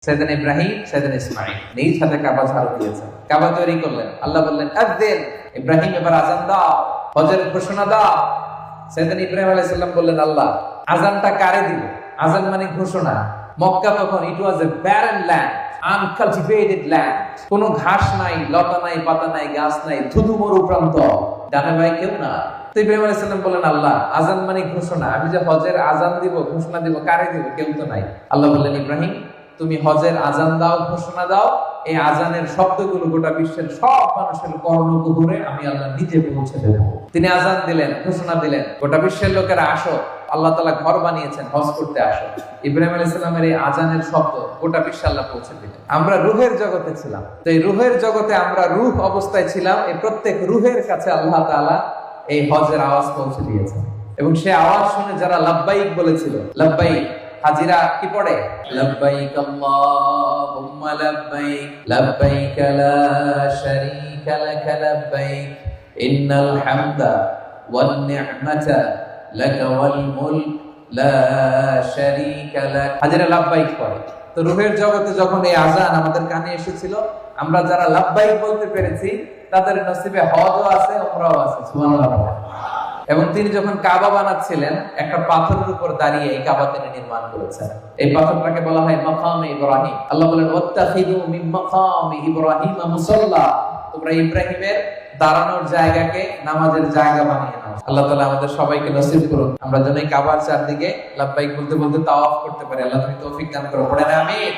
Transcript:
সাইয়েদনা ইব্রাহিম, সাইয়েদনা ইসমাঈল নিজ হাতে কাবা ঝাড়ু দিয়েছেন, কাবা তৈরি করলেন। আল্লাহ বললেন আযিন, ইব্রাহিম এবার আযান দাও, হজের ঘোষণা দাও। সাইয়েদনা ইব্রাহিম আলাইহিস সালাম বললেন আল্লাহ আযানটা কারে দিব? আযান মানে ঘোষণা। মক্কা তখন ইট ওয়াজ এ ব্যারেন ল্যান্ড, আনকালটিভেটেড ল্যান্ড, কোনো ঘাস নাই, লতা নাই, পাতা নাই, গাছ নাই, ধুধু মরু প্রান্ত, ডানে বাই কেউ না। তো ইব্রাহিম আলাইহিস সালাম বললেন আল্লাহ আযান মানে ঘোষণা, আমি যে হজের আযান দিব, ঘোষণা দিব, কারে দিব? কেউ তো নাই। আল্লাহ বললেন ইব্রাহিম তুমি হজের আযান দাও, ঘোষণা দাও, এই আযানের শব্দগুলো গোটা বিশ্বের সব মানুষের কর্ণকুহরে আমি আল্লাহ নিজে পৌঁছে দেব। তিনি আযান দিলেন, ঘোষণা দিলেন, গোটা বিশ্বের লোকেরা আসো, আল্লাহ তাআলা ঘর বানিয়েছেন, হজ করতে আসো। ইব্রাহিম আলাইহিস সালামের এই আযানের শব্দ গোটা বিশ্বে আল্লাহ পৌঁছে দিলেন। আমরা রূহের জগতে ছিলাম, তো এই রূহের জগতে আমরা রূহ অবস্থায় ছিলাম, এই প্রত্যেক রূহের কাছে আল্লাহ তাআলা এই হজের আওয়াজ পৌঁছে দিয়েছেন। এবং সেই আওয়াজ শুনে যারা লাব্বাইক বলেছিল, লাব্বাইক হাজিরা কি পড়ে? লাব্বাইক আল্লাহুম্মা লাব্বাইক, লাব্বাইক লা শারীকা লাক লাব্বাইক, ইন্নাল হামদা ওয়ান নি'মাতা লাকা ওয়াল মুলক লা শারীকা লাক। হাজিরা লাব্বাইক পড়ে। তো রূহের জগতে যখন এই আযান আমাদের কানে এসেছিল, আমরা যারা লাব্বাইক বলতে পেরেছি তাদের নসিবে হজও আছে, উমরাও আছে। সুবহানাল্লাহ। এবং তিনি যখন কাবা বানাচ্ছিলেন, একটা পাথরের উপর দাঁড়িয়ে এই কাবা তিনি নির্মাণ করেছেন। এই পাথরটাকে বলা হয় মাকামে ইব্রাহিম। আল্লাহ বলেন ওয়াত্তাখিযু মিন মাকামি ইব্রাহিম মুসাল্লা, তোমরা ইব্রাহিমের দাঁড়ানোর জায়গাকে নামাজের জায়গা বানিয়ে নাও। আল্লাহ তাআলা আমাদের সবাইকে নসিব করুন, আমরা যেন এই কাবার চারদিকে লাব্বাইক বলতে বলতে তাওয়াফ করতে পারি। আল্লাহ তুমি তৌফিক দান করো, পড়েন আমিন।